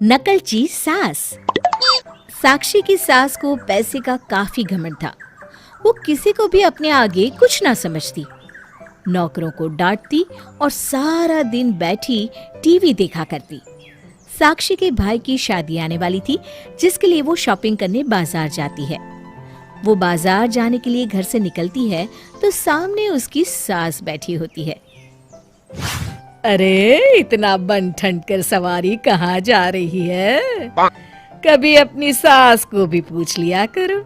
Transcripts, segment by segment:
नकलची सास। साक्षी की सास को पैसे का काफी घमंड था। वो किसी को भी अपने आगे कुछ ना समझती, नौकरों को डांटती और सारा दिन बैठी टीवी देखा करती। साक्षी के भाई की शादी आने वाली थी, जिसके लिए वो शॉपिंग करने बाजार जाती है। वो बाजार जाने के लिए घर से निकलती है तो सामने उसकी सास बैठी होती है। अरे, इतना बन ठंड कर सवारी कहाँ जा रही है? कभी अपनी सास को भी पूछ लिया करो।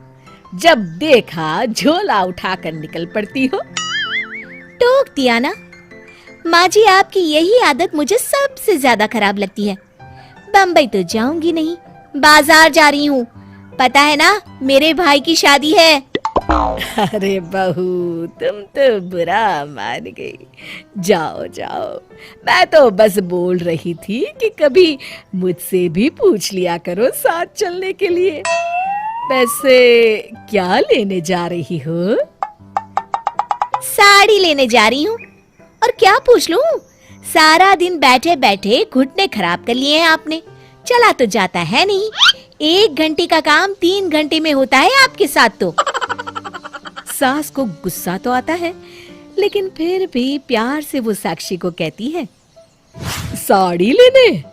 जब देखा झोला उठाकर निकल पड़ती हो। टोक दिया ना। माँ जी, आपकी यही आदत मुझे सबसे ज्यादा खराब लगती है। बम्बई तो जाऊंगी नहीं, बाजार जा रही हूँ। पता है ना, मेरे भाई की शादी है। अरे बहू, तुम तो बुरा मान गई। जाओ जाओ, मैं तो बस बोल रही थी कि कभी मुझसे भी पूछ लिया करो साथ चलने के लिए। वैसे क्या लेने जा रही हो? साड़ी लेने जा रही हूँ। और क्या पूछ लूं? सारा दिन बैठे बैठे घुटने खराब कर लिए हैं आपने। चला तो जाता है नहीं। 1 घंटे का काम 3 घंटे में होता है आपके साथ तो। सास को गुस्सा तो आता है, लेकिन फिर भी प्यार से वो साक्षी को कहती है, साड़ी लेने?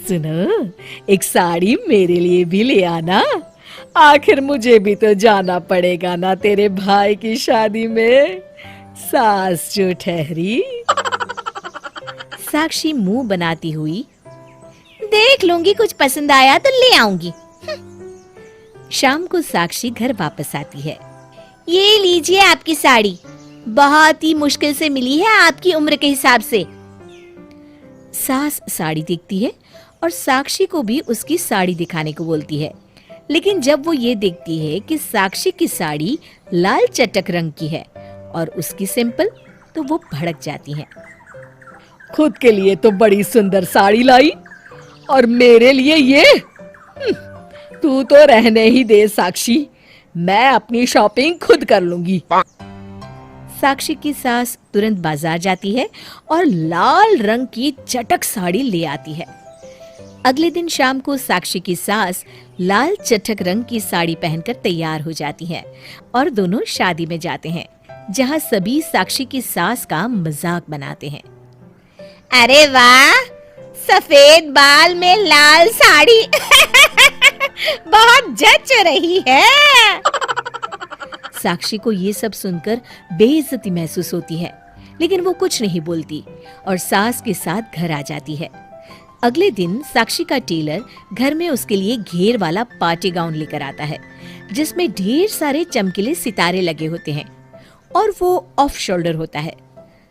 सुनो, एक साड़ी मेरे लिए भी ले आना। आखिर मुझे भी तो जाना पड़ेगा ना तेरे भाई की शादी में। सास जो ठहरी। साक्षी मुंह बनाती हुई, देख लूंगी, कुछ पसंद आया तो ले आऊंगी। शाम को साक्षी घर वापस आती है। ये लीजिए आपकी साड़ी, बहुत ही मुश्किल से मिली है आपकी उम्र के हिसाब से। सास साड़ी देखती है और साक्षी को भी उसकी साड़ी दिखाने को बोलती है, लेकिन जब वो ये देखती है कि साक्षी की साड़ी लाल चटक रंग की है और उसकी सिंपल, तो वो भड़क जाती है। खुद के लिए तो बड़ी सुंदर साड़ी लाई और मेरे लिए ये? तू तो रहने ही दे साक्षी, मैं अपनी शॉपिंग खुद कर लूंगी। साक्षी की सास तुरंत बाजार जाती है और लाल रंग की चटक साड़ी ले आती है। अगले दिन शाम को साक्षी की सास लाल चटक रंग की साड़ी पहनकर तैयार हो जाती है और दोनों शादी में जाते हैं, जहां सभी साक्षी की सास का मजाक बनाते हैं। अरे वाह, सफेद बाल में लाल साड़ी बहुत जच रही है। साक्षी को ये सब सुनकर बेइज्जती महसूस होती है, लेकिन वो कुछ नहीं बोलती और सास के साथ घर आ जाती है। अगले दिन साक्षी का टेलर घर में उसके लिए घेर वाला पार्टी गाउन लेकर आता है, जिसमें ढेर सारे चमकीले सितारे लगे होते हैं और वो ऑफ शोल्डर होता है।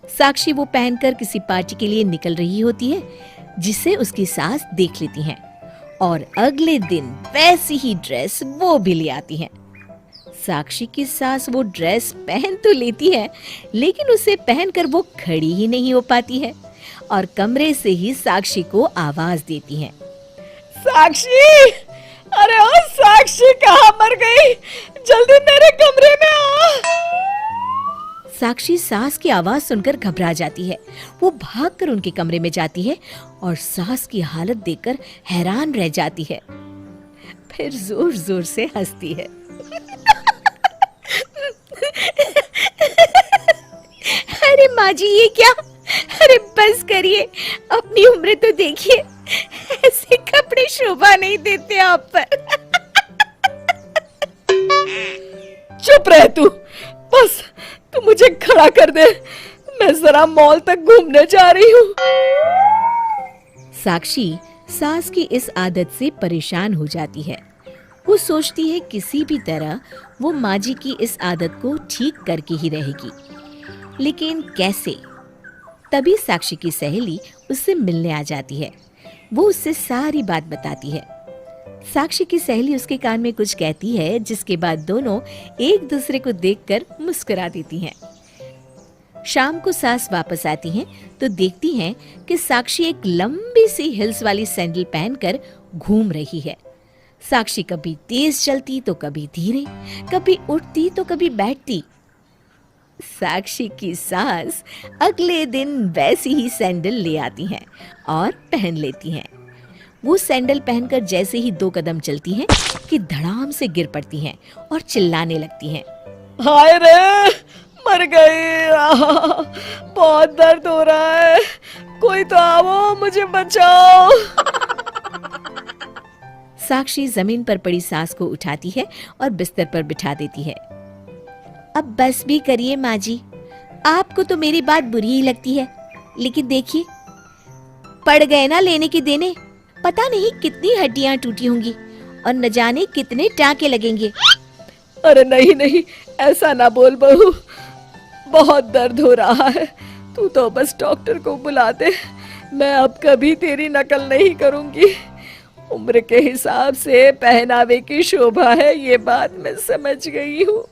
साक्षी वो पहनकर किसी पार्टी के लिए निकल रही होती है, जिसे उसकी सास देख लेती हैं और अगले दिन वैसी ही ड्रेस वो भी ले आती हैं। साक्षी की सास वो ड्रेस पहन तो लेती है, लेकिन उसे पहनकर वो खड़ी ही नहीं हो पाती है और कमरे से ही साक्षी को आवाज देती है, साक्षी! अरे ओ साक्षी, कहाँ मर गई? जल्दी मेरे कमरे में आ। साक्षी सास की आवाज सुनकर घबरा जाती है। वो भागकर उनके कमरे में जाती है और सास की हालत देखकर हैरान रह जाती है। फिर जोर जोर से हंसती है। अरे माँ जी, ये क्या? अरे बस करिए, अपनी उम्र तो देखिए, ऐसे कपड़े शोभा नहीं देते आप पर। चुप रह तू, बस तू मुझे खड़ा कर दे, मैं जरा मॉल तक घूमने जा रही हूँ। साक्षी सास की इस आदत से परेशान हो जाती है। वो सोचती है किसी भी तरह वो माँ जी की इस आदत को ठीक करके ही रहेगी, लेकिन कैसे? तभी साक्षी की सहेली उससे मिलने आ जाती है। वो उससे सारी बात बताती है। साक्षी की सहेली उसके कान में कुछ कहती है, जिसके बाद दोनों एक दूसरे को देखकर मुस्कुरा देती हैं। शाम को सास वापस आती हैं तो देखती हैं कि साक्षी एक लंबी सी हिल्स वाली सैंडल पहनकर घूम रही है। साक्षी कभी तेज चलती तो कभी धीरे, कभी उठती तो कभी बैठती। साक्षी की सास अगले दिन वैसी ही सैंडल ले आती हैं और पहन लेती हैं। वो सैंडल पहनकर जैसे ही 2 कदम चलती हैं कि धड़ाम से गिर पड़ती हैं और चिल्लाने लगती हैं। हाय रे, मर गई। बहुत दर्द हो रहा है, कोई तो आओ, मुझे बचाओ। साक्षी जमीन पर पड़ी सास को उठाती है और बिस्तर पर बिठा देती है। अब बस भी करिए माँ जी, आपको तो मेरी बात बुरी ही लगती है, लेकिन देखिए पड़ गए ना लेने के देने, पता नहीं कितनी हड्डियां टूटी होंगी और न जाने कितने टांके लगेंगे। अरे नहीं नहीं, ऐसा ना बोल बहू, बहुत दर्द हो रहा है। तू तो बस डॉक्टर को बुला दे, मैं अब कभी तेरी नकल नहीं करूंगी। उम्र के हिसाब से पहनावे की शोभा है, ये बात मैं समझ गई हूँ।